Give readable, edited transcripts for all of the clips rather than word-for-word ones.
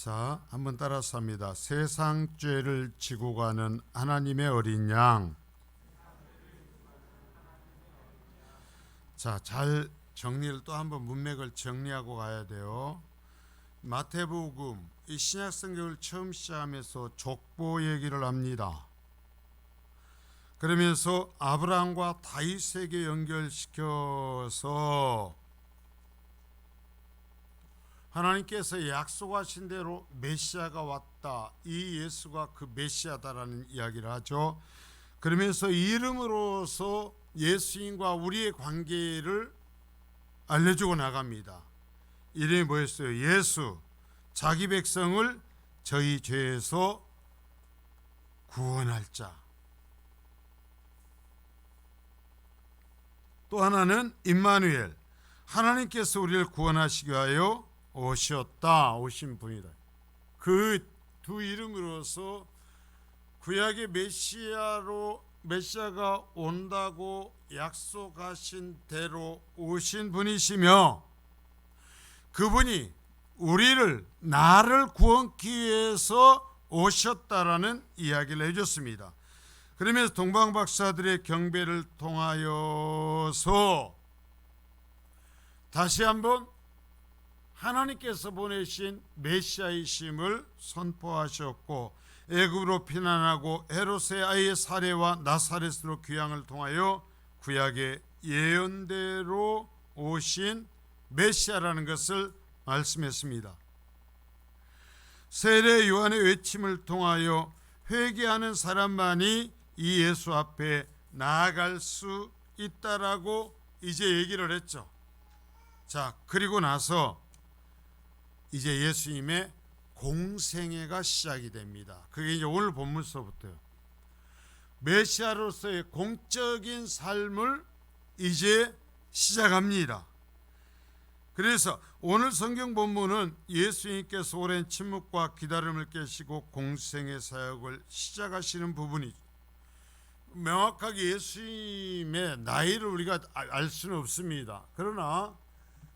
자, 한번 따라서 합니다. 세상 죄를 지고 가는 하나님의 어린 양. 자, 잘 정리를 또 한번 문맥을 정리하고 가야 돼요. 마태복음 이 신약 성경을 처음 시작하면서 족보 얘기를 합니다. 그러면서 아브라함과 다윗에게 연결시켜서 하나님께서 약속하신 대로 메시아가 왔다. 이 예수가 그 메시아다라는 이야기를 하죠. 그러면서 이름으로서 예수님과 우리의 관계를 알려주고 나갑니다. 이름이 뭐였어요? 예수. 자기 백성을 저희 죄에서 구원할 자. 또 하나는 임마누엘. 하나님께서 우리를 구원하시기 위하여 오신 분이다. 그 두 이름으로서 구약의 메시아가 온다고 약속하신 대로 오신 분이시며, 그분이 나를 구원하기 위해서 오셨다라는 이야기를 해줬습니다. 그러면서 동방박사들의 경배를 통하여서 다시 한번 하나님께서 보내신 메시아이심을 선포하셨고, 애굽으로 피난하고 헤롯의 아이의 살해와 나사렛으로 귀향을 통하여 구약의 예언대로 오신 메시아라는 것을 말씀했습니다. 세례 요한의 외침을 통하여 회개하는 사람만이 이 예수 앞에 나아갈 수 있다라고 이제 얘기를 했죠. 자, 그리고 나서 이제 예수님의 공생애가 시작이 됩니다. 그게 이제 오늘 본문서부터요. 메시아로서의 공적인 삶을 이제 시작합니다. 그래서 오늘 성경 본문은 예수님께서 오랜 침묵과 기다림을 깨시고 공생의 사역을 시작하시는 부분이죠. 명확하게 예수님의 나이를 우리가 알 수는 없습니다. 그러나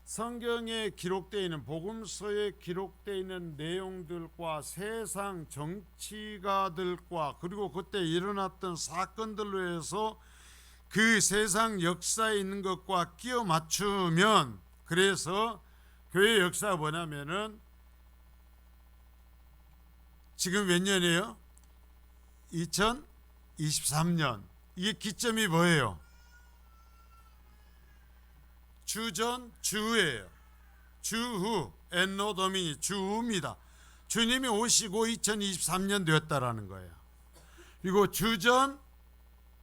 성경에 기록되어 있는, 복음서에 기록되어 있는 내용들과 세상 정치가들과 그리고 그때 일어났던 사건들로 해서 그 세상 역사에 있는 것과 끼워 맞추면, 그래서 교회 역사가 뭐냐면은 지금 몇 년이에요? 2023년. 이게 기점이 뭐예요? 주전 주후예요. 주후, 엔노 도미니, 주후입니다. 주님이 오시고 2023년 되었다라는 거예요. 그리고 주전,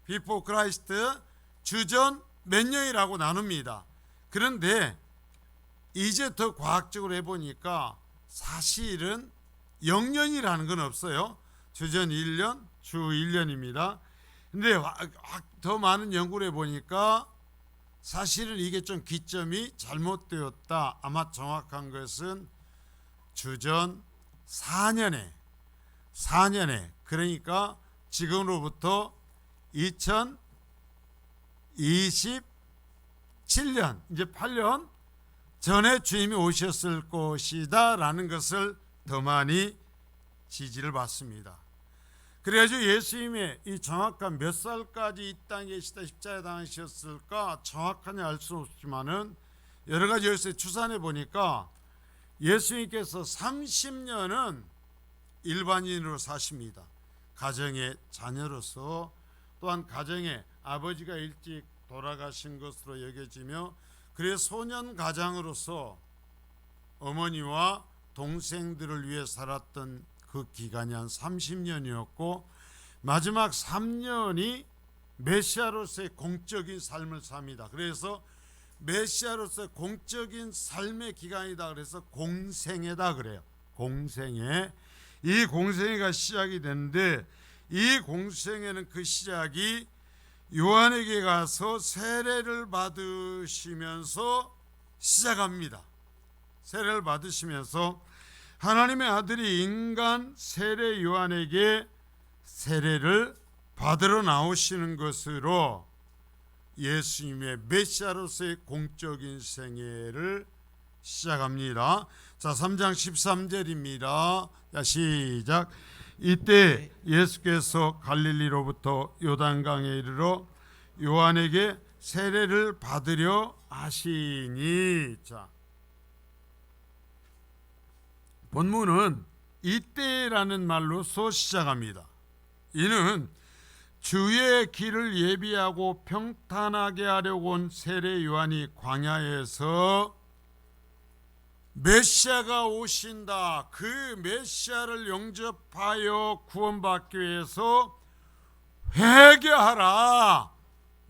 비포 크라이스트, 주전 몇 년이라고 나눕니다. 그런데 이제 더 과학적으로 해보니까 사실은 0년이라는 건 없어요. 주전 1년, 주 1년입니다. 근데 더 많은 연구를 해보니까 사실은 이게 좀 기점이 잘못되었다. 아마 정확한 것은 주전 4년에 그러니까 지금으로부터 2027년 이제 8년 전에 주님이 오셨을 것이다 라는 것을 더 많이 지지를 받습니다. 그래가지고 예수님의 이 정확한 몇 살까지 이 땅에 계시다 십자가에 당하셨을까 정확하게 알 수는 없지만은 여러 가지 여기서 추산해 보니까 예수님께서 30년은 일반인으로 사십니다. 가정의 자녀로서, 또한 가정의 아버지가 일찍 돌아가신 것으로 여겨지며, 그래 소년 가장으로서 어머니와 동생들을 위해 살았던 그 기간이 한 30년이었고, 마지막 3년이 메시아로서의 공적인 삶을 삽니다. 그래서 메시아로서의 공적인 삶의 기간이다 그래서 공생애다 그래요. 공생애. 이 공생애가 시작이 되는데, 이 공생애는 그 시작이 요한에게 가서 세례를 받으시면서 시작합니다. 세례를 받으시면서 하나님의 아들이 인간 세례 요한에게 세례를 받으러 나오시는 것으로 예수님의 메시아로서의 공적인 생애를 시작합니다. 자, 3장 13절입니다. 자, 시작. 이때 예수께서 갈릴리로부터 요단강에 이르러 요한에게 세례를 받으려 하시니. 자, 본문은 이때라는 말로서 시작합니다. 이는 주의 길을 예비하고 평탄하게 하려고 온 세례 요한이 광야에서 메시아가 오신다, 그 메시아를 영접하여 구원받기 위해서 회개하라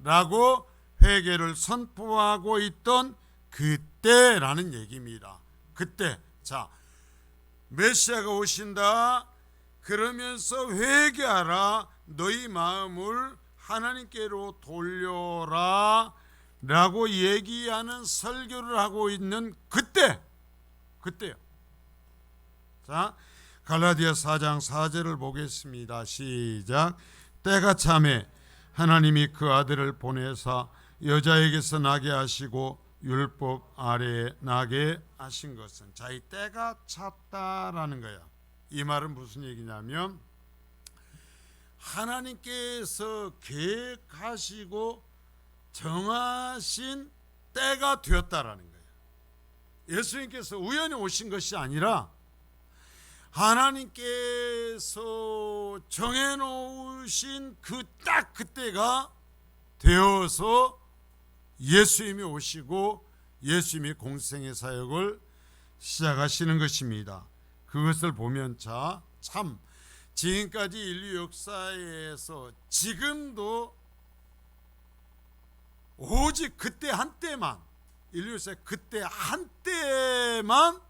라고 회개를 선포하고 있던 그때라는 얘기입니다. 그때, 자, 메시아가 오신다, 그러면서 회개하라, 너희 마음을 하나님께로 돌려라 라고 얘기하는 설교를 하고 있는 그때요. 자, 갈라디아 4장 4절을 보겠습니다. 시작. 때가 참에 하나님이 그 아들을 보내사 여자에게서 나게 하시고 율법 아래에 나게 하신 것은, 자, 이 때가 찼다라는 거야. 이 말은 무슨 얘기냐면 하나님께서 계획하시고 정하신 때가 되었다라는 거예요. 예수님께서 우연히 오신 것이 아니라 하나님께서 정해놓으신 딱 그때가 되어서 예수님이 오시고 예수님이 공생의 사역을 시작하시는 것입니다. 그것을 보면 참 지금까지 인류 역사에서 지금도 오직 그때 한때만, 인류 역사에 그때 한때만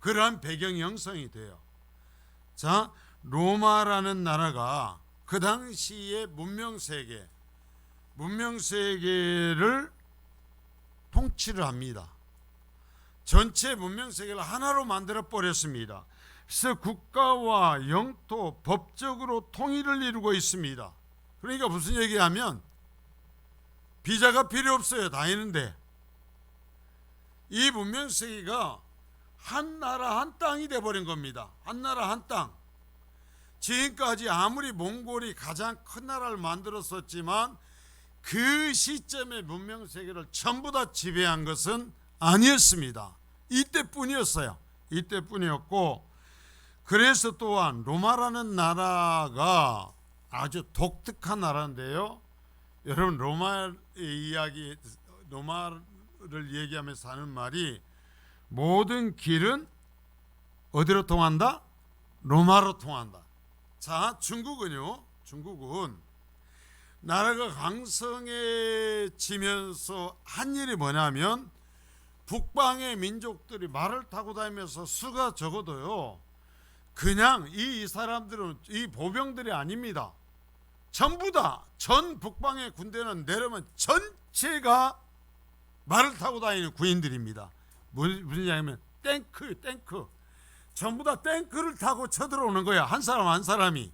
그러한 배경이 형성이 돼요. 자, 로마라는 나라가 그 당시에 문명세계를 통치를 합니다. 전체 문명세계를 하나로 만들어 버렸습니다. 그래서 국가와 영토, 법적으로 통일을 이루고 있습니다. 그러니까 무슨 얘기하면 비자가 필요 없어요. 다니는데. 이 문명세계가 한 나라 한 땅이 돼버린 겁니다. 한 나라 한 땅. 지금까지 아무리 몽골이 가장 큰 나라를 만들었었지만 그 시점의 문명세계를 전부 다 지배한 것은 아니었습니다. 이때뿐이었어요. 이때뿐이었고, 그래서 또한 로마라는 나라가 아주 독특한 나라인데요. 여러분, 로마를 얘기하면서 하는 말이 모든 길은 어디로 통한다? 로마로 통한다. 자, 중국은 나라가 강성해지면서 한 일이 뭐냐면 북방의 민족들이 말을 타고 다니면서 수가 적어도요, 그냥 이 사람들은 이 보병들이 아닙니다. 전부 다 전 북방의 군대는 내려면 전체가 말을 타고 다니는 군인들입니다. 무슨 얘기냐면 탱크 전부 다 탱크를 타고 쳐들어오는 거야. 한 사람 한 사람이.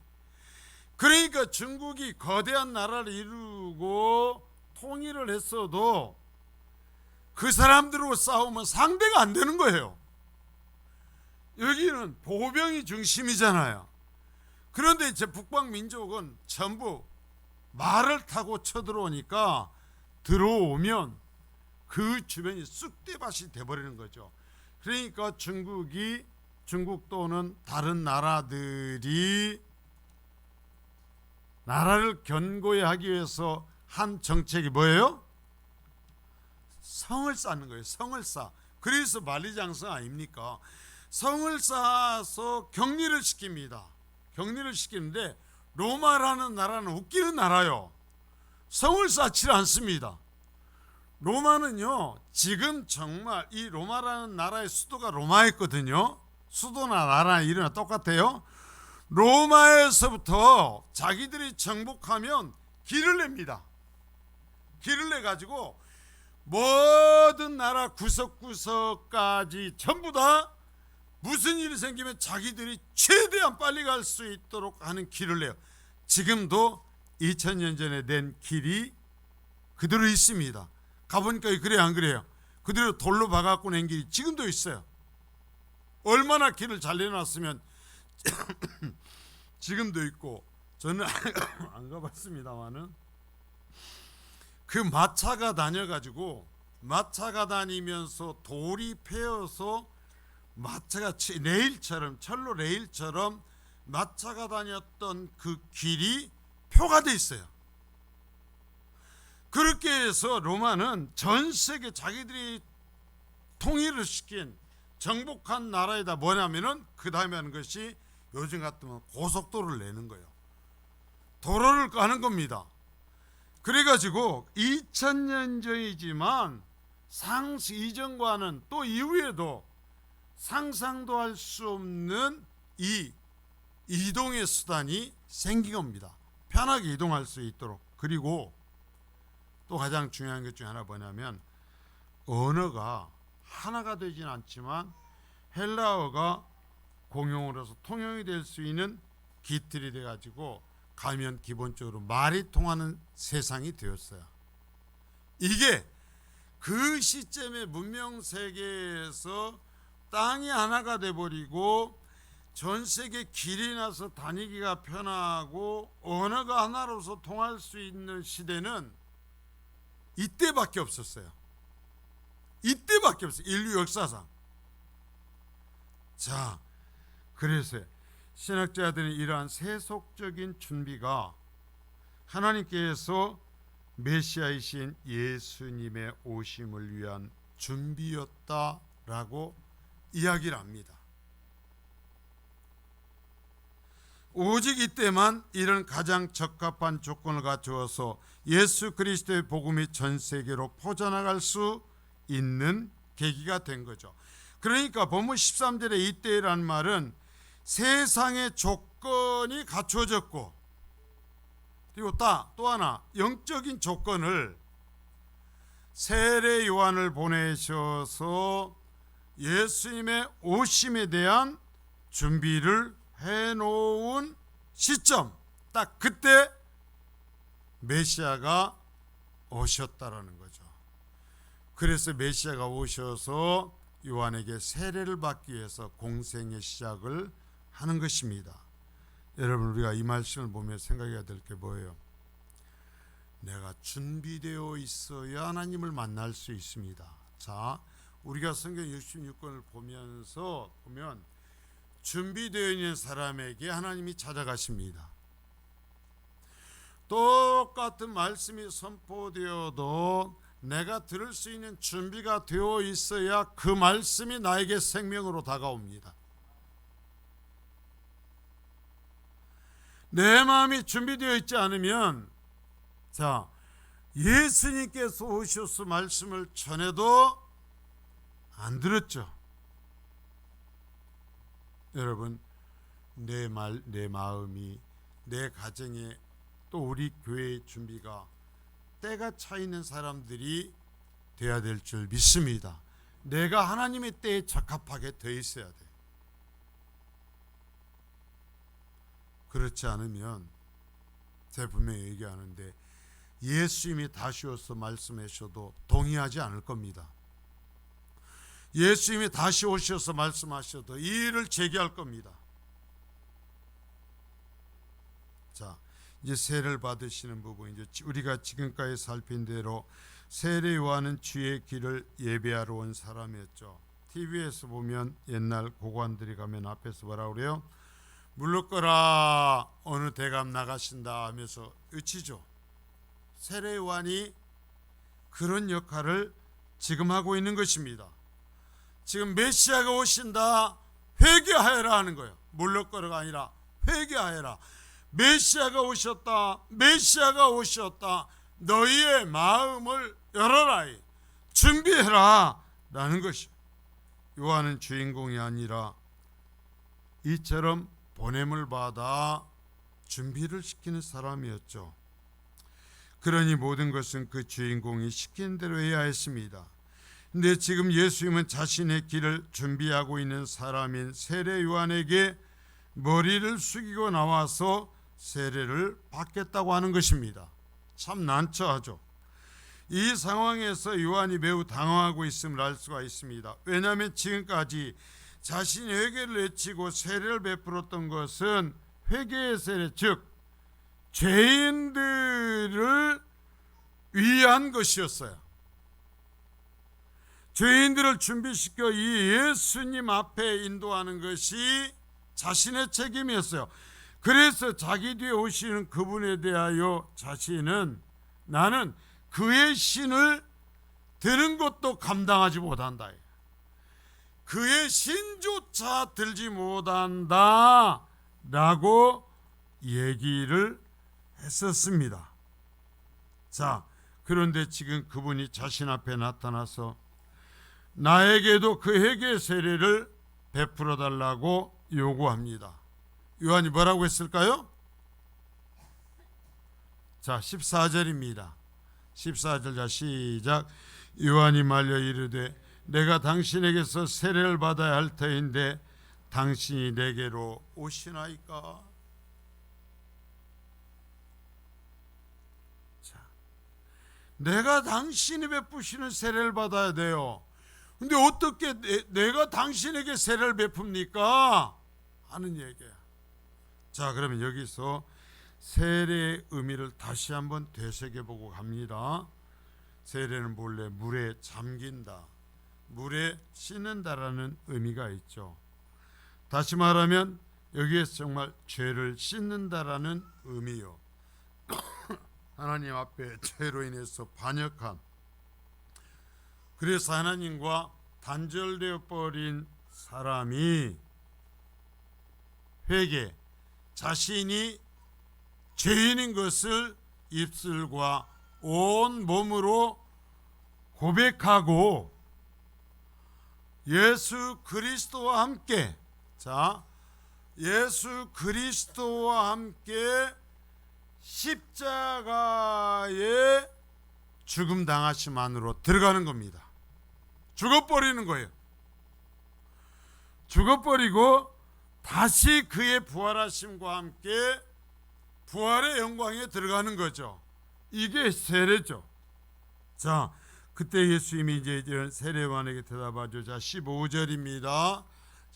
그러니까 중국이 거대한 나라를 이루고 통일을 했어도 그 사람들하고 싸우면 상대가 안 되는 거예요. 여기는 보병이 중심이잖아요. 그런데 이제 북방 민족은 전부 말을 타고 쳐들어오니까 들어오면 그 주변이 쑥대밭이 돼버리는 거죠. 그러니까 중국 또는 다른 나라들이 나라를 견고히 하기 위해서 한 정책이 뭐예요? 성을 쌓는 거예요. 성을 쌓아. 그래서 만리장성 아닙니까? 성을 쌓아서 격리를 시킵니다. 격리를 시키는데 로마라는 나라는 웃기는 나라요. 성을 쌓지 않습니다. 로마는요, 지금 정말 이 로마라는 나라의 수도가 로마였거든요. 수도나 나라나 이름이 똑같아요. 로마에서부터 자기들이 정복하면 길을 냅니다. 길을 내가지고 모든 나라 구석구석까지 전부 다 무슨 일이 생기면 자기들이 최대한 빨리 갈 수 있도록 하는 길을 내요. 지금도 2000년 전에 낸 길이 그대로 있습니다. 가보니까 그래요, 안 그래요? 그대로 돌로 박아갖고 낸 길이 지금도 있어요. 얼마나 길을 잘 내놨으면 지금도 있고, 저는 안 가봤습니다만은 그 마차가 다녀가지고 마차가 다니면서 돌이 패여서 마차가 레일처럼, 철로 레일처럼 마차가 다녔던 그 길이 표가 돼 있어요. 그렇게 해서 로마는 전 세계 자기들이 통일을 시킨 정복한 나라에다 뭐냐면은 그 다음에 하는 것이 요즘 같으면 고속도로를 내는 거예요. 도로를 까는 겁니다. 그래가지고 2000년 전이지만 이전과는 또 이후에도 상상도 할 수 없는 이 이동의 수단이 생긴 겁니다. 편하게 이동할 수 있도록. 그리고 또 가장 중요한 것 중에 하나 뭐냐면, 언어가 하나가 되진 않지만 헬라어가 공용어로서 통용이 될 수 있는 기틀이 돼가지고 가면 기본적으로 말이 통하는 세상이 되었어요. 이게 그 시점의 문명 세계에서 땅이 하나가 돼버리고 전 세계 길이 나서 다니기가 편하고 언어가 하나로서 통할 수 있는 시대는 이때밖에 없었어요. 이때밖에 없어요. 인류 역사상. 자, 그래서 신학자들은 이러한 세속적인 준비가 하나님께서 메시아이신 예수님의 오심을 위한 준비였다라고 이야기를 합니다. 오직 이때만 이런 가장 적합한 조건을 갖추어서 예수 그리스도의 복음이 전 세계로 퍼져나갈 수 있는 계기가 된 거죠. 그러니까 본문 13절에 이때라는 말은 세상의 조건이 갖춰졌고, 그리고 또 하나 영적인 조건을 세례 요한을 보내셔서 예수님의 오심에 대한 준비를 해놓은 시점, 딱 그때 메시아가 오셨다라는 거죠. 그래서 메시아가 오셔서 요한에게 세례를 받기 위해서 공생의 시작을 하는 것입니다. 여러분, 우리가 이 말씀을 보며 생각해야 될 게 뭐예요? 내가 준비되어 있어야 하나님을 만날 수 있습니다. 자, 우리가 성경 66권을 보면 준비되어 있는 사람에게 하나님이 찾아가십니다. 똑같은 말씀이 선포되어도 내가 들을 수 있는 준비가 되어 있어야 그 말씀이 나에게 생명으로 다가옵니다. 내 마음이 준비되어 있지 않으면, 자, 예수님께서 오셔서 말씀을 전해도 안 들었죠. 여러분, 내 마음이, 내 가정에, 또 우리 교회의 준비가 때가 차 있는 사람들이 되어야 될 줄 믿습니다. 내가 하나님의 때에 적합하게 돼 있어야 돼. 그렇지 않으면 제가 분명히 얘기하는데 예수님이 다시 오셔서 말씀하셔도 동의하지 않을 겁니다. 예수님이 다시 오셔서 말씀하셔도 이 일을 제기할 겁니다. 자, 이제 세례를 받으시는 부분, 이제 우리가 지금까지 살핀 대로 세례 요한은 주의 길을 예배하러 온 사람이었죠. TV에서 보면 옛날 고관들이 가면 앞에서 뭐라 그래요? 물러거라, 어느 대감 나가신다 하면서 외치죠. 세례 요한이 그런 역할을 지금 하고 있는 것입니다. 지금 메시아가 오신다, 회개하여라 하는 거예요. 물러거라가 아니라 회개하여라. 메시아가 오셨다, 메시아가 오셨다, 너희의 마음을 열어라, 준비해라 라는 것이. 요한은 주인공이 아니라 이처럼 보냄을 받아 준비를 시키는 사람이었죠. 그러니 모든 것은 그 주인공이 시킨 대로 해야 했습니다. 근데 지금 예수님은 자신의 길을 준비하고 있는 사람인 세례 요한에게 머리를 숙이고 나와서 세례를 받겠다고 하는 것입니다. 참 난처하죠. 이 상황에서 요한이 매우 당황하고 있음을 알 수가 있습니다. 왜냐하면 지금까지 자신이 회개를 외치고 세례를 베풀었던 것은 회개의 세례, 즉 죄인들을 위한 것이었어요. 죄인들을 준비시켜 이 예수님 앞에 인도하는 것이 자신의 책임이었어요. 그래서 자기 뒤에 오시는 그분에 대하여 자신은 나는 그의 신을 드는 것도 감당하지 못한다. 그의 신조차 들지 못한다 라고 얘기를 했었습니다. 자, 그런데 지금 그분이 자신 앞에 나타나서 나에게도 그 회개 세례를 베풀어 달라고 요구합니다. 요한이 뭐라고 했을까요? 자, 14절입니다. 14절, 자 시작. 요한이 말려 이르되 내가 당신에게서 세례를 받아야 할 터인데 당신이 내게로 오시나이까? 자, 내가 당신이 베푸시는 세례를 받아야 돼요. 근데 어떻게 내가 당신에게 세례를 베풉니까? 하는 얘기야. 자, 그러면 여기서 세례의 의미를 다시 한번 되새겨보고 갑니다. 세례는 본래 물에 잠긴다, 물에 씻는다라는 의미가 있죠. 다시 말하면 여기에서 정말 죄를 씻는다라는 의미요. 하나님 앞에 죄로 인해서 반역한, 그래서 하나님과 단절되어 버린 사람이 회개, 자신이 죄인인 것을 입술과 온 몸으로 고백하고 예수 그리스도와 함께, 자, 예수 그리스도와 함께 십자가에 죽음 당하심 안으로 들어가는 겁니다. 죽어버리는 거예요. 죽어버리고 다시 그의 부활하심과 함께 부활의 영광에 들어가는 거죠. 이게 세례죠. 자, 그때 예수님이 이제 이런 세례요한에게 대답하죠. 자, 15절입니다.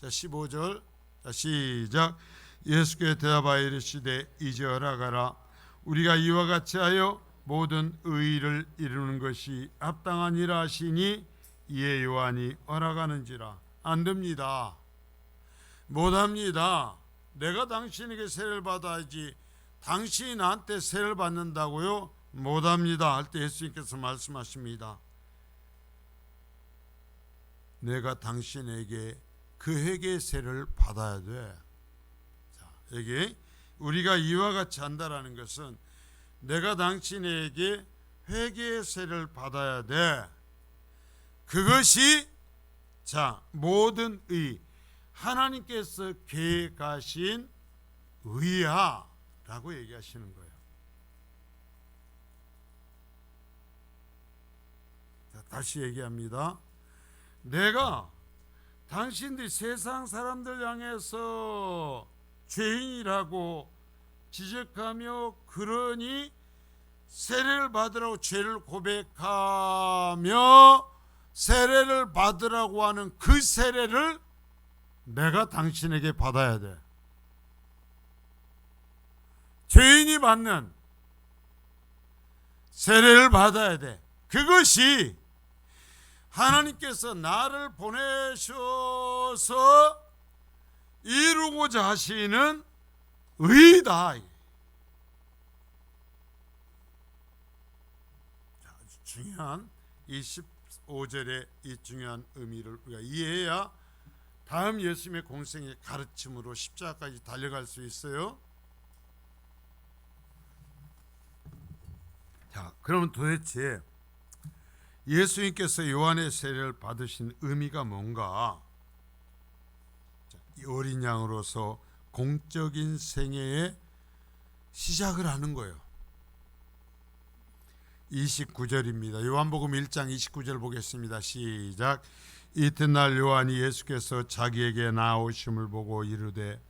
자, 15절. 자, 시작. 예수께서 대답하여 이르시되 이제 허락하라. 우리가 이와 같이 하여 모든 의의를 이루는 것이 합당하니라 하시니 이에 요한이 허락하는지라. 안 됩니다. 못합니다. 내가 당신에게 세례를 받아야지 당신이 나한테 세례를 받는다고요? 못합니다. 할 때 예수님께서 말씀하십니다. 내가 당신에게 그 회개의 세례를 받아야 돼. 자, 여기 우리가 이와 같이 한다라는 것은 내가 당신에게 회개의 세례를 받아야 돼. 그것이 자, 모든 의, 하나님께서 계획하신 의야 라고 얘기하시는 거예요. 자, 다시 얘기합니다. 내가 당신들이 세상 사람들 향해서 죄인이라고 지적하며 그러니 세례를 받으라고 죄를 고백하며 세례를 받으라고 하는 그 세례를 내가 당신에게 받아야 돼. 죄인이 받는 세례를 받아야 돼. 그것이 하나님께서 나를 보내셔서 이루고자 하시는 의다. 아주 중요한 25절의 이 중요한 의미를 우리가 이해해야 다음 예수님의 공생의 가르침으로 십자가까지 달려갈 수 있어요. 자, 그러면 도대체 예수님께서 요한의 세례를 받으신 의미가 뭔가? 자, 이 어린 양으로서 공적인 생애의 시작을 하는 거예요. 29절입니다. 요한복음 1장 29절 보겠습니다. 시작. 이튿날 요한이 예수께서 자기에게 나오심을 보고 이르되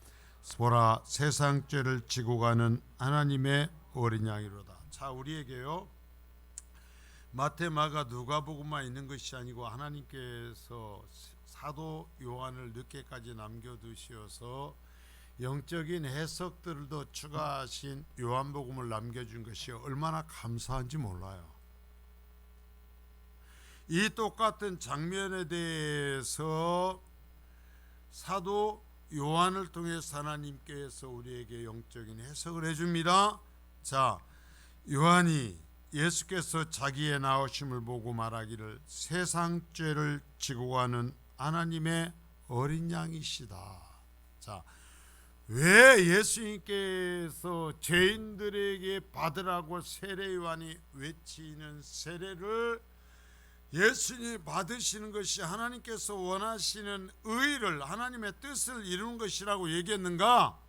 보라, 세상 죄를 지고 가는 하나님의 어린 양이로다. 자, 우리에게요 마태, 마가, 누가복음만 있는 것이 아니고 하나님께서 사도 요한을 늦게까지 남겨두셔서 영적인 해석들도 추가하신 요한복음을 남겨준 것이 얼마나 감사한지 몰라요. 이 똑같은 장면에 대해서 사도 요한을 통해서 하나님께서 우리에게 영적인 해석을 해줍니다. 자, 요한이 예수께서 자기의 나오심을 보고 말하기를 세상 죄를 지고 가는 하나님의 어린 양이시다. 자, 왜 예수님께서 죄인들에게 받으라고 세례 요한이 외치는 세례를 예수님이 받으시는 것이 하나님께서 원하시는 의를, 하나님의 뜻을 이루는 것이라고 얘기했는가?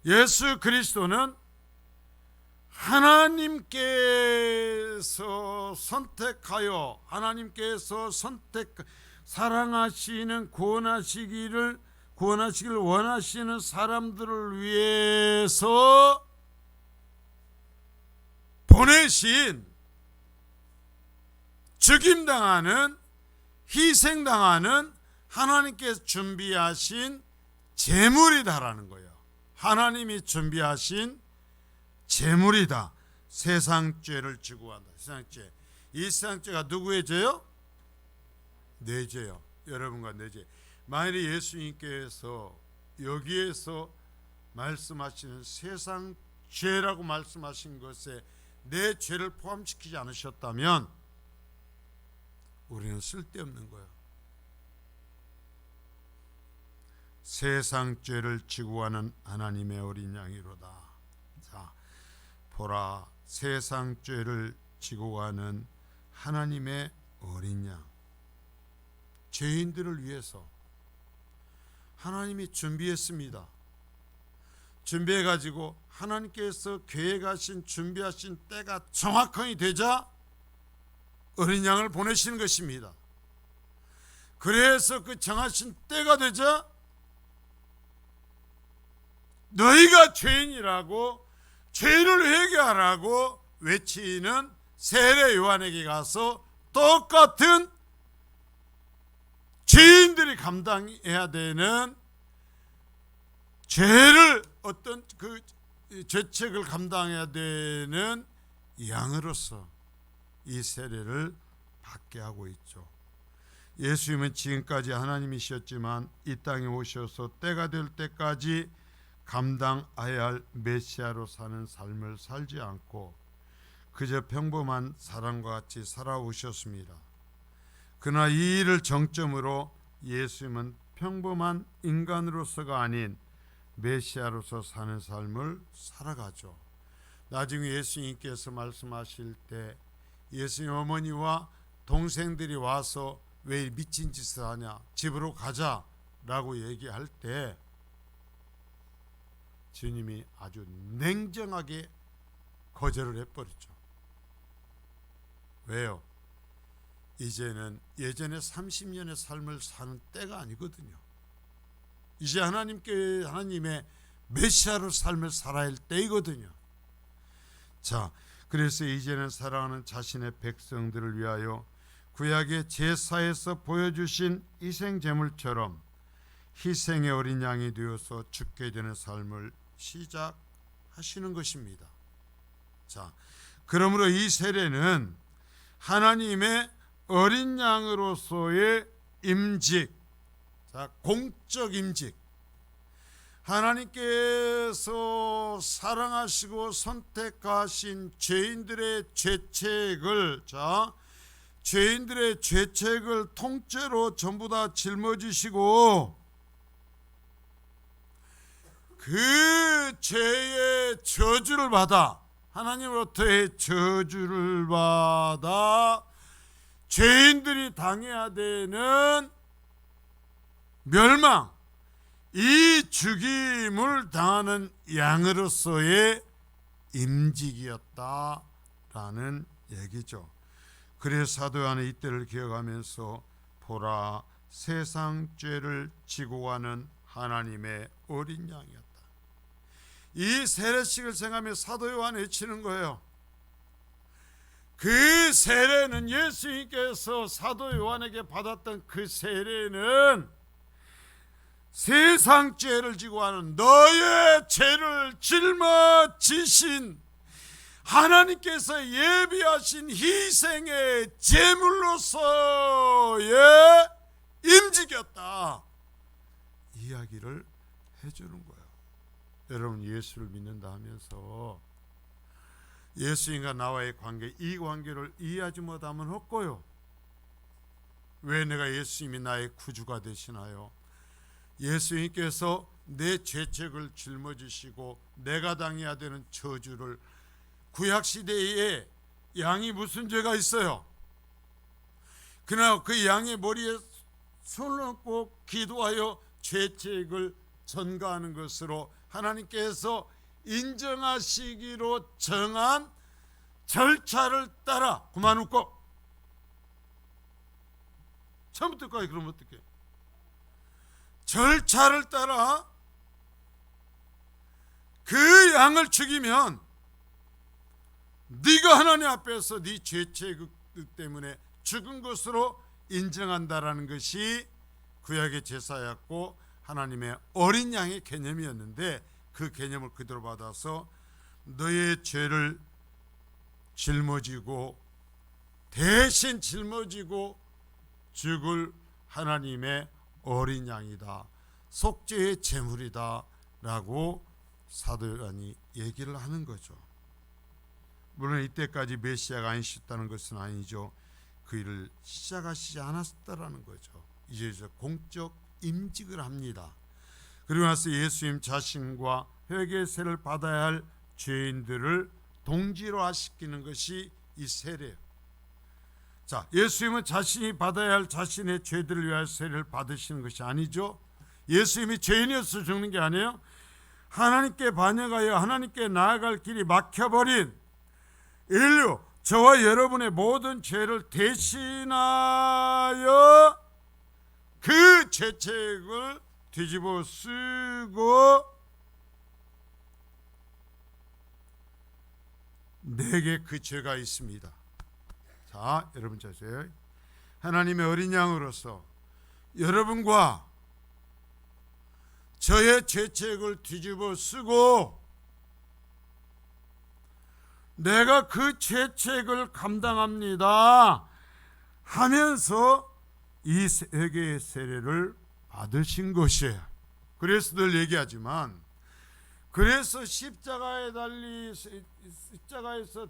예수 그리스도는 하나님께서 선택하여 하나님께서 사랑하시는 구원하시기를 원하시는 사람들을 위해서 보내신, 죽임당하는, 희생당하는 하나님께서 준비하신 제물이다라는 거예요. 하나님이 준비하신 제물이다. 세상 죄를 지고 간다. 세상 죄. 이 세상 죄가 누구의 죄요? 내 죄요. 여러분과 내 죄. 만일에 예수님께서 여기에서 말씀하시는 세상 죄라고 말씀하신 것에 내 죄를 포함시키지 않으셨다면 우리는 쓸데없는 거예요. 세상 죄를 지고 가는 하나님의 어린 양이로다. 자, 보라, 세상 죄를 지고 가는 하나님의 어린 양. 죄인들을 위해서 하나님이 준비했습니다. 준비해가지고 하나님께서 계획하신, 준비하신 때가 정확하게 되자 어린 양을 보내시는 것입니다. 그래서 그 정하신 때가 되자 너희가 죄인이라고, 죄를 회개하라고 외치는 세례 요한에게 가서 똑같은 죄인들이 감당해야 되는 죄를, 어떤 그 죄책을 감당해야 되는 양으로서 이 세례를 받게 하고 있죠. 예수님은 지금까지 하나님이셨지만 이 땅에 오셔서 때가 될 때까지 감당해야 할 메시아로 사는 삶을 살지 않고 그저 평범한 사람과 같이 살아오셨습니다. 그러나 이 일을 정점으로 예수님은 평범한 인간으로서가 아닌 메시아로서 사는 삶을 살아가죠. 나중에 예수님께서 말씀하실 때 예수님 어머니와 동생들이 와서 왜 미친 짓을 하냐, 집으로 가자라고 얘기할 때 주님이 아주 냉정하게 거절을 해버리죠. 왜요? 이제는 예전에 30년의 삶을 사는 때가 아니거든요. 이제 하나님의 메시아로 삶을 살아야 할 때이거든요. 자, 그래서 이제는 사랑하는 자신의 백성들을 위하여 구약의 제사에서 보여주신 희생제물처럼 희생의 어린 양이 되어서 죽게 되는 삶을 시작하시는 것입니다. 자, 그러므로 이 세례는 하나님의 어린 양으로서의 임직, 자, 공적 임직, 하나님께서 사랑하시고 선택하신 죄인들의 죄책을, 자, 죄인들의 죄책을 통째로 전부 다 짊어지시고 그 죄의 저주를 받아, 하나님으로부터의 저주를 받아 죄인들이 당해야 되는 멸망, 이 죽임을 당하는 양으로서의 임직이었다라는 얘기죠. 그래서 사도 요한은 이때를 기억하면서 보라, 세상 죄를 지고 가는 하나님의 어린 양이었다. 이 세례식을 생각하며 사도 요한이 외치는 거예요. 그 세례는 예수님께서 사도 요한에게 받았던 그 세례는 세상 죄를 지고 하는 너의 죄를 짊어지신 하나님께서 예비하신 희생의 제물로서의 임직이었다, 이야기를 해주는 거예요. 여러분, 예수를 믿는다 하면서 예수님과 나와의 관계, 이 관계를 이해하지 못하면 없고요. 왜 내가 예수님이 나의 구주가 되시나요? 예수님께서 내 죄책을 짊어지시고 내가 당해야 되는 저주를, 구약시대에 양이 무슨 죄가 있어요? 그러나 그 양의 머리에 손을 얹고 기도하여 죄책을 전가하는 것으로 하나님께서 인정하시기로 정한 절차를 따라, 그만 웃고, 처음부터까지 그러면 어떡해? 절차를 따라 그 양을 죽이면 네가 하나님 앞에서 네 죄책 때문에 죽은 것으로 인정한다라는 것이 구약의 제사였고 하나님의 어린 양의 개념이었는데, 그 개념을 그대로 받아서 너의 죄를 짊어지고 대신 짊어지고 죽을 하나님의 어린 양이다, 속죄의 제물이다 라고 사도 요한이 얘기를 하는 거죠. 물론 이때까지 메시아가 아니셨다는 것은 아니죠. 그 일을 시작하시지 않았다라는 거죠. 이제 공적 임직을 합니다. 그리고 나서 예수님 자신과 회개세를 받아야 할 죄인들을 동질화시키는 것이 이 세례예요. 자, 예수님은 자신이 받아야 할 자신의 죄들을 위하여 세례를 받으시는 것이 아니죠. 예수님이 죄인이어서 죽는 게 아니에요. 하나님께 반역하여 하나님께 나아갈 길이 막혀버린 인류, 저와 여러분의 모든 죄를 대신하여 그 죄책을 뒤집어 쓰고 내게 그 죄가 있습니다. 자, 여러분 자세요. 하나님의 어린 양으로서 여러분과 저의 죄책을 뒤집어 쓰고 내가 그 죄책을 감당합니다 하면서 이 회개의 세례를 받으신 것이에요. 그래서 늘 얘기하지만, 그래서 십자가에서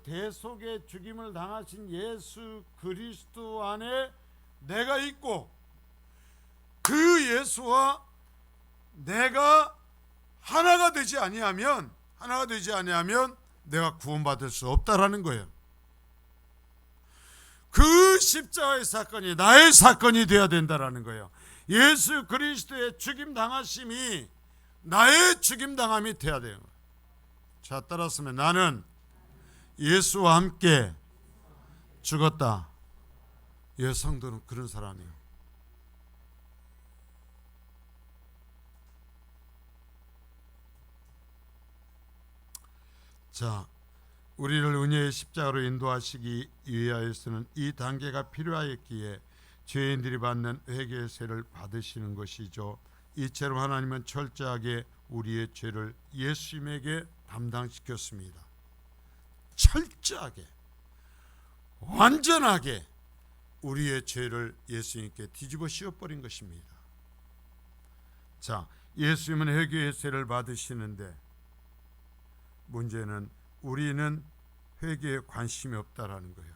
대속의 죽임을 당하신 예수 그리스도 안에 내가 있고, 그 예수와 내가 하나가 되지 아니하면 내가 구원받을 수 없다라는 거예요. 그 십자가의 사건이 나의 사건이 되어야 된다라는 거예요. 예수 그리스도의 죽임 당하심이 나의 죽임 당함이 되어야 돼요. 자, 따라서면 나는 예수와 함께 죽었다. 성도는 그런 사람이에요. 자, 우리를 은혜의 십자가로 인도하시기 위하여서는 이 단계가 필요하였기에 죄인들이 받는 회개의 세를 받으시는 것이죠. 이처럼 하나님은 철저하게 우리의 죄를 예수님에게 담당시켰습니다. 철저하게, 완전하게 우리의 죄를 예수님께 뒤집어 씌워버린 것입니다. 자, 예수님은 회개의 세를 받으시는데 문제는 우리는 회개에 관심이 없다라는 거예요.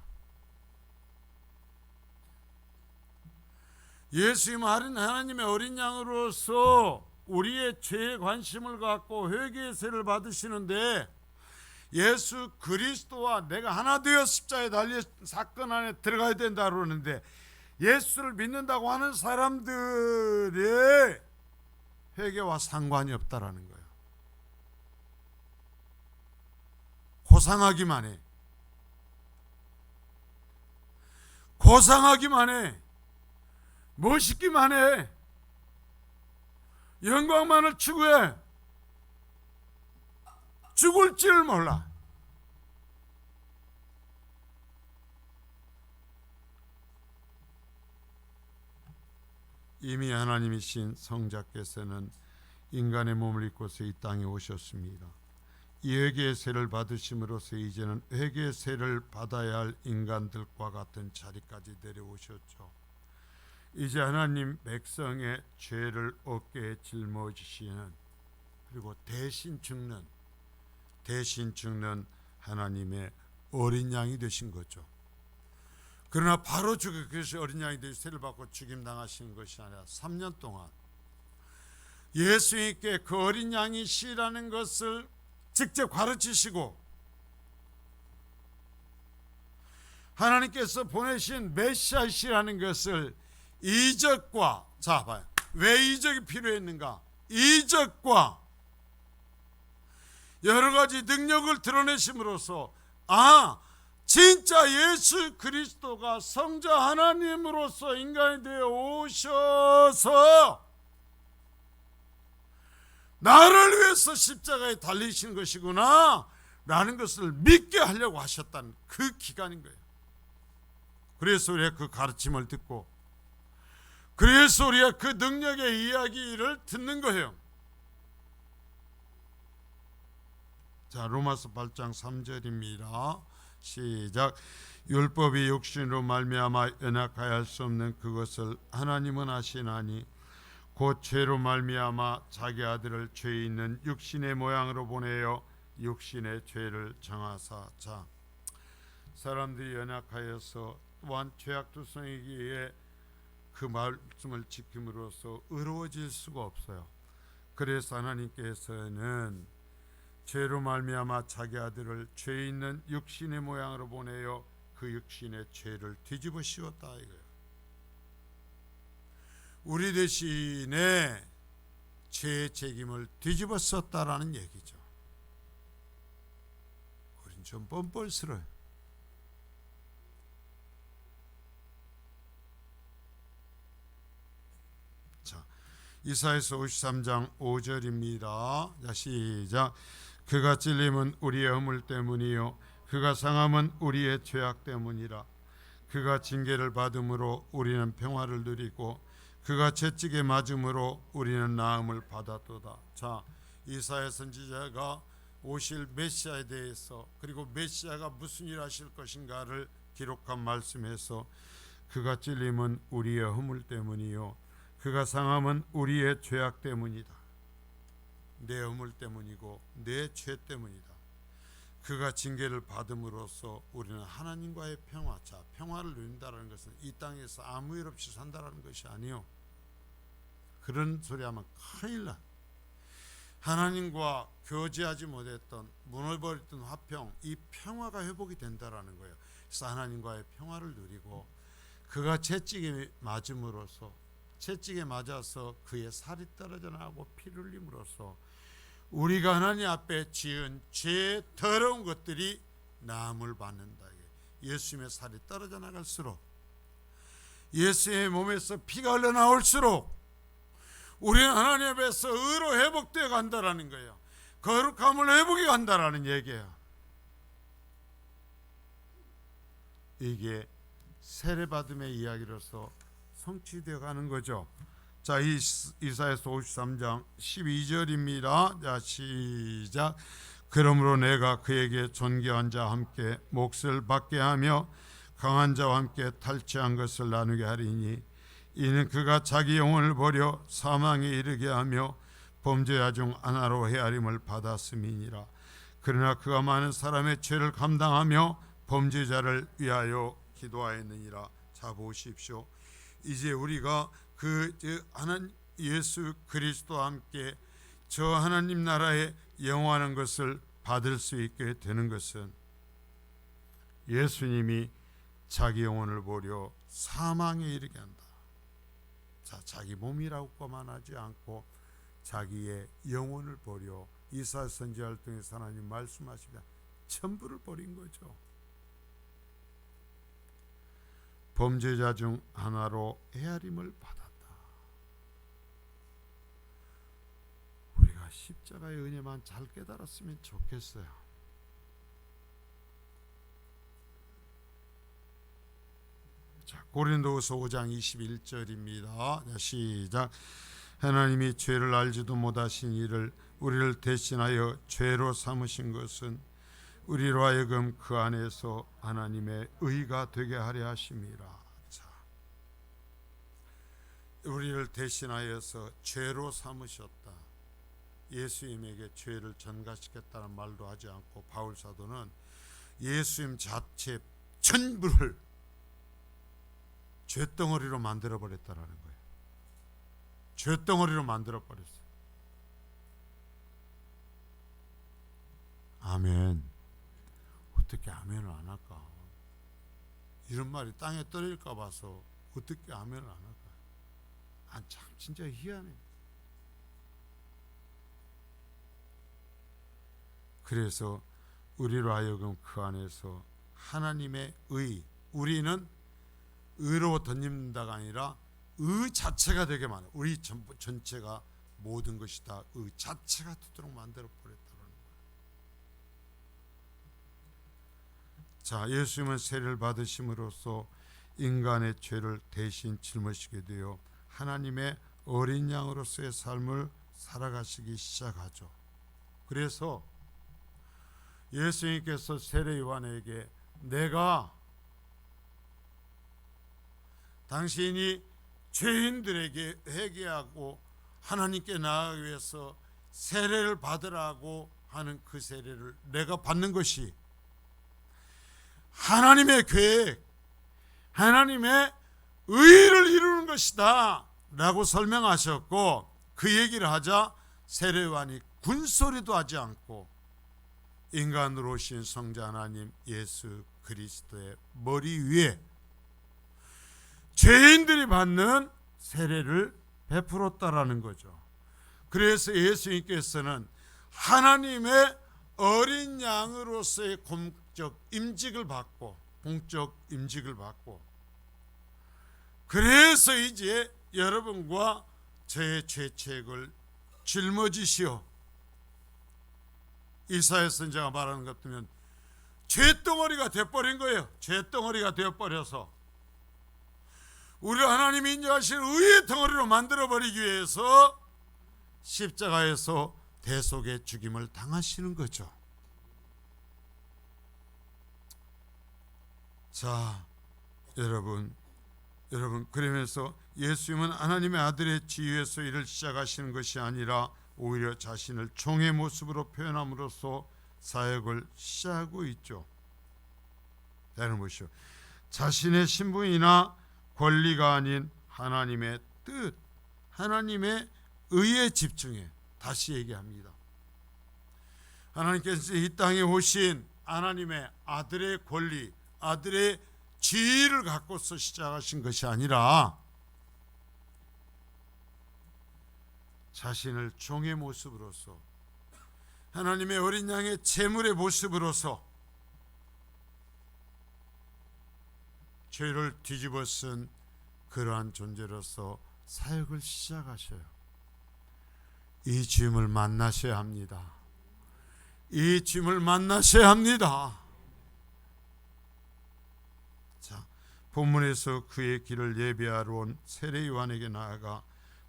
예수님은 하나님의 어린 양으로서 우리의 죄에 관심을 갖고 회개의 세를 받으시는데, 예수 그리스도와 내가 하나 되어 십자가에 달려 사건 안에 들어가야 된다 그러는데, 예수를 믿는다고 하는 사람들의 회개와 상관이 없다라는 거예요. 고상하기만 해. 고상하기만 해. 멋있기만 해. 영광만을 추구해. 죽을 줄 몰라. 이미 하나님이신 성자께서는 인간의 몸을 입고서 이 땅에 오셨습니다. 이 회개의 세를 받으심으로써 이제는 회개의 세를 받아야 할 인간들과 같은 자리까지 내려오셨죠. 이제 하나님 백성의 죄를 어깨에 짊어지시는, 그리고 대신 죽는 하나님의 어린 양이 되신 거죠. 그러나 바로 죽을 것이 어린 양이 되어 세를 받고 죽임당하신 것이 아니라 3년 동안 예수님께 그 어린 양이시라는 것을 직접 가르치시고, 하나님께서 보내신 메시아시라는 것을 이적과, 자 봐요, 왜 이적이 필요했는가? 이적과 여러 가지 능력을 드러내심으로써 진짜 예수 그리스도가 성자 하나님으로서 인간이 되어 오셔서 나를 위해서 십자가에 달리신 것이구나 라는 것을 믿게 하려고 하셨다는 그 기간인 거예요. 그래서 우리가 그 가르침을 듣고, 그래서 우리가 그 능력의 이야기를 듣는 거예요. 자, 로마서 8장 3절입니다. 시작. 율법이 육신으로 말미암아 연약하여 할 수 없는 그것을 하나님은 아시나니 곧 죄로 말미암아 자기 아들을 죄 있는 육신의 모양으로 보내어 육신의 죄를 정하사. 자, 사람들이 연약하여서 또한 죄악투성이기에 그 말씀을 지킴으로써 의로워질 수가 없어요. 그래서 하나님께서는 죄로 말미암아 자기 아들을 죄 있는 육신의 모양으로 보내어 그 육신의 죄를 뒤집어 씌웠다 이거예요. 우리 대신에 죄의 책임을 뒤집어 썼다라는 얘기죠. 우린 좀 뻔뻔스러워요. 자, 이사야서 53장 5절입니다. 자, 시작. 그가 찔림은 우리의 허물 때문이요 그가 상함은 우리의 죄악 때문이라. 그가 징계를 받음으로 우리는 평화를 누리고 그가 채찍에 맞음으로 우리는 나음을 받았도다. 자, 이사야 선지자가 오실 메시아에 대해서, 그리고 메시아가 무슨 일을 하실 것인가를 기록한 말씀에서 그가 찔림은 우리의 허물 때문이요 그가 상함은 우리의 죄악 때문이다. 내 허물 때문이고 내 죄 때문이다. 그가 징계를 받음으로써 우리는 하나님과의 평화, 자, 평화를 누린다는 것은 이 땅에서 아무 일 없이 산다는 것이 아니요, 그런 소리 하면 큰일 나. 하나님과 교제하지 못했던, 무너버렸던 화평, 이 평화가 회복이 된다라는 거예요. 그래서 하나님과의 평화를 누리고 그가 채찍에 맞음으로써, 채찍에 맞아서 그의 살이 떨어져 나가고 피를 흘림으로써 우리가 하나님 앞에 지은 죄 더러운 것들이 나음을 받는다. 예수님의 살이 떨어져 나갈수록, 예수의 몸에서 피가 흘러나올수록 우리는 하나님 앞에서 의로 회복되어 간다라는 거예요. 거룩함을 회복해 간다라는 얘기예요. 이게 세례받음의 이야기로서 성취되어 가는 거죠. 자, 이사야서 53장 12절입니다. 자, 시작. 그러므로 내가 그에게 존귀한 자와 함께 몫을 받게 하며 강한 자와 함께 탈취한 것을 나누게 하리니 이는 그가 자기 영혼을 버려 사망에 이르게 하며 범죄자 중 하나로 헤아림을 받았음이니라. 그러나 그가 많은 사람의 죄를 감당하며 범죄자를 위하여 기도하였느니라. 자, 보십시오. 이제 우리가 하나님 예수 그리스도와 함께 저 하나님 나라에 영원한 것을 받을 수 있게 되는 것은 예수님이 자기 영혼을 버려 사망에 이르게 한다. 자, 자기 몸이라고만 하지 않고 자기의 영혼을 버려, 이사야 선지자를 통해서 하나님 말씀하시면 전부를 버린 거죠. 범죄자 중 하나로 헤아림을 받았다. 우리가 십자가의 은혜만 잘 깨달았으면 좋겠어요. 자, 고린도후서 5장 21절입니다. 자, 시작. 하나님이 죄를 알지도 못하신 이를 우리를 대신하여 죄로 삼으신 것은 우리로 하여금 그 안에서 하나님의 의가 되게 하려 하심이라. 자, 우리를 대신하여서 죄로 삼으셨다. 예수님에게 죄를 전가시켰다는 말도 하지 않고 바울 사도는 예수님 자체 전부를 죄덩어리로 만들어 버렸다라는 거예요. 죄덩어리로 만들어 버렸어요. 아멘. 어떻게 아멘을 안 할까? 이런 말이 땅에 떨어질까 봐서 어떻게 아멘을 안 할까? 참 진짜 희한해. 그래서 우리로 하여금 그 안에서 하나님의 의, 우리는 의로 덧입는다가 아니라 의 자체가 되게 많아. 우리 전체가 모든 것이 다 의 자체가 되도록 만들어 버렸다는 거예요. 자, 예수님은 세례를 받으심으로써 인간의 죄를 대신 짊어지게 되어 하나님의 어린 양으로서의 삶을 살아가시기 시작하죠. 그래서 예수님께서 세례 요한에게 내가 당신이 죄인들에게 회개하고 하나님께 나아가기 위해서 세례를 받으라고 하는 그 세례를 내가 받는 것이 하나님의 계획, 하나님의 의를 이루는 것이다 라고 설명하셨고, 그 얘기를 하자 세례 요한이 군소리도 하지 않고 인간으로 오신 성자 하나님 예수 그리스도의 머리 위에 죄인들이 받는 세례를 베풀었다라는 거죠. 그래서 예수님께서는 하나님의 어린 양으로서의 공적 임직을 받고 그래서 이제 여러분과 저의 죄책을 짊어지시오. 이사야 선지자가 말하는 것 같으면 죄덩어리가 되어버린 거예요. 죄덩어리가 되어버려서 우리를 하나님이 인정하신 의의 덩어리로 만들어버리기 위해서 십자가에서 대속의 죽임을 당하시는 거죠. 자, 여러분 그러면서 예수님은 하나님의 아들의 지위에서 일을 시작하시는 것이 아니라 오히려 자신을 종의 모습으로 표현함으로써 사역을 시작하고 있죠. 다른 것이요, 자신의 신분이나 권리가 아닌 하나님의 뜻, 하나님의 의에 집중해. 다시 얘기합니다. 하나님께서 이 땅에 오신 하나님의 아들의 권리, 아들의 지위를 갖고서 시작하신 것이 아니라 자신을 종의 모습으로서, 하나님의 어린 양의 제물의 모습으로서 죄를 뒤집어 쓴 그러한 존재로서 사역을 시작하셔요. 이 주님을 만나셔야 합니다. 이 주님을 만나셔야 합니다. 자, 본문에서 그의 길을 예비하러 온 세례 요한에게 나아가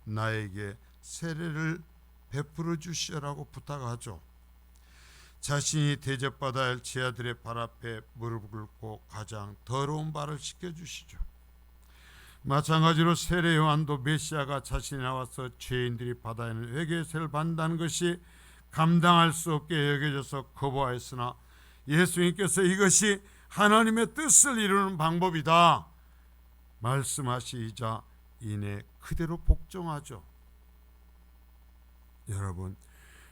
나에게 세례를 베풀어 주시라고 부탁하죠. 자신이 대접받아야 할 제 아들의 발 앞에 무릎을 꿇고 가장 더러운 발을 씻겨주시죠. 마찬가지로 세례 요한도 메시아가 자신이 나와서 죄인들이 받아야 하는 회개세를 받는다는 것이 감당할 수 없게 여겨져서 거부하였으나 예수님께서 이것이 하나님의 뜻을 이루는 방법이다 말씀하시자 이내 그대로 복종하죠. 여러분,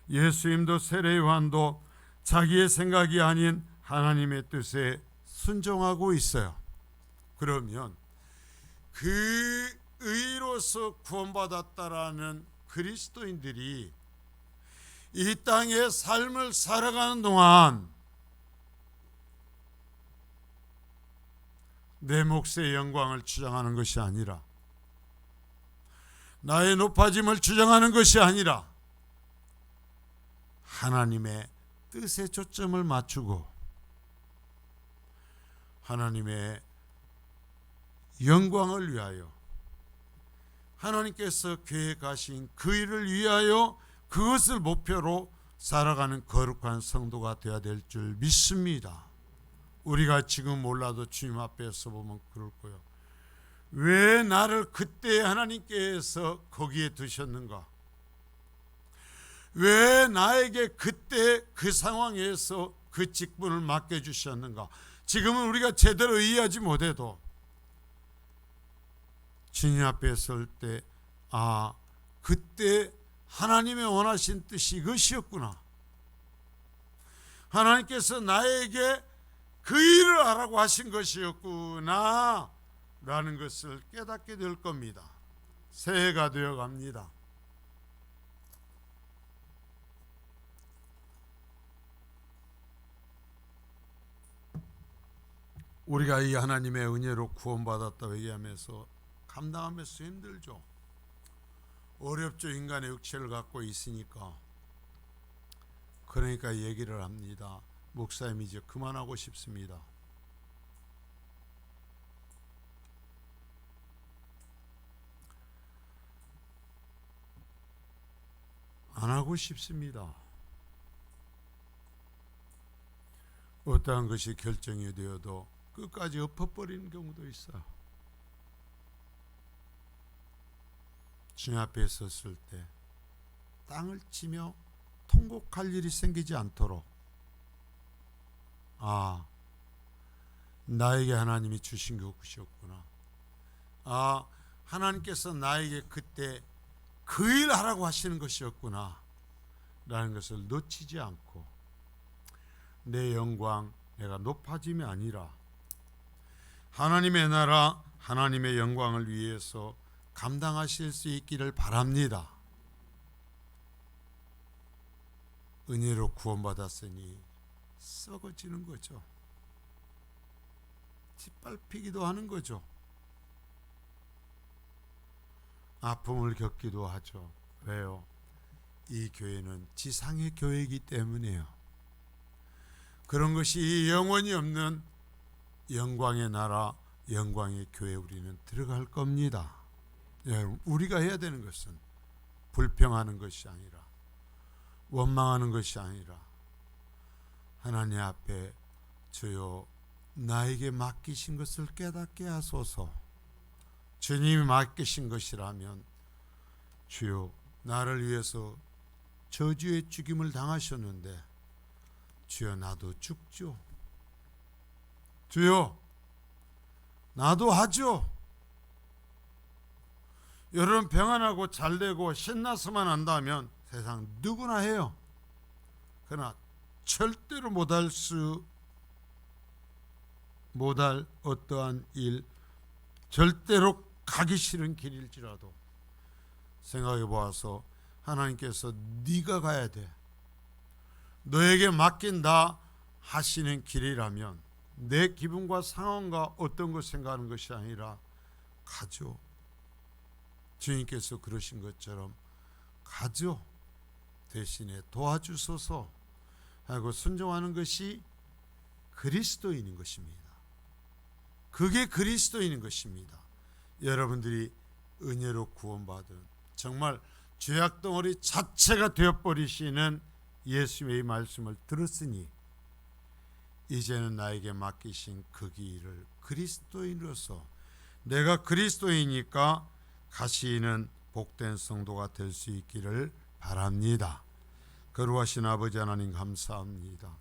예수님도 세례 요한도 자기의 생각이 아닌 하나님의 뜻에 순종하고 있어요. 그러면 그 의로서 구원받았다라는 그리스도인들이 이 땅의 삶을 살아가는 동안 내 몫의 영광을 주장하는 것이 아니라, 나의 높아짐을 주장하는 것이 아니라 하나님의 뜻에 초점을 맞추고 하나님의 영광을 위하여, 하나님께서 계획하신 그 일을 위하여 그것을 목표로 살아가는 거룩한 성도가 되어야 될 줄 믿습니다. 우리가 지금 몰라도 주님 앞에서 보면 그럴 거예요. 왜 나를 그때 하나님께서 거기에 두셨는가? 왜 나에게 그때 그 상황에서 그 직분을 맡겨주셨는가? 지금은 우리가 제대로 이해하지 못해도 주님 앞에 설 때, 아, 그때 하나님의 원하신 뜻이 이것이었구나. 하나님께서 나에게 그 일을 하라고 하신 것이었구나 라는 것을 깨닫게 될 겁니다. 새해가 되어 갑니다. 우리가 이 하나님의 은혜로 구원받았다고 얘기하면서 감당하면서 힘들죠. 어렵죠. 인간의 육체를 갖고 있으니까. 그러니까 얘기를 합니다. 목사님, 이제 그만하고 싶습니다. 안 하고 싶습니다. 어떠한 것이 결정이 되어도 끝까지 엎어버리는 경우도 있어요. 주님 앞에 섰을 때 땅을 치며 통곡할 일이 생기지 않도록, 아, 나에게 하나님이 주신 것이었구나. 아, 하나님께서 나에게 그때 그 일 하라고 하시는 것이었구나 라는 것을 놓치지 않고, 내 영광, 내가 높아짐이 아니라 하나님의 나라, 하나님의 영광을 위해서 감당하실 수 있기를 바랍니다. 은혜로 구원받았으니 썩어지는 거죠. 짓밟히기도 하는 거죠. 아픔을 겪기도 하죠. 왜요? 이 교회는 지상의 교회이기 때문이에요. 그런 것이 영원히 없는 영광의 나라, 영광의 교회 우리는 들어갈 겁니다. 여러분, 우리가 해야 되는 것은 불평하는 것이 아니라, 원망하는 것이 아니라, 하나님 앞에 주여 나에게 맡기신 것을 깨닫게 하소서. 주님이 맡기신 것이라면, 주여 나를 위해서 저주의 죽임을 당하셨는데 주여 나도 죽죠. 주여 나도 하죠. 여러분 평안하고 잘되고 신나서만 한다면 세상 누구나 해요. 그러나 절대로 못할 어떠한 일, 절대로 가기 싫은 길일지라도 생각해 보아서 하나님께서 네가 가야 돼, 너에게 맡긴다 하시는 길이라면 내 기분과 상황과 어떤 것 생각하는 것이 아니라 가죠. 주님께서 그러신 것처럼 가죠. 대신에 도와주소서 하고 순종하는 것이 그리스도인인 것입니다. 그게 그리스도인인 것입니다. 여러분들이 은혜로 구원받은 정말 죄악덩어리 자체가 되어버리시는 예수의 말씀을 들었으니 이제는 나에게 맡기신 그 길을 그리스도인으로서, 내가 그리스도이니까 가시는 복된 성도가 될 수 있기를 바랍니다. 거룩하신 아버지 하나님 감사합니다.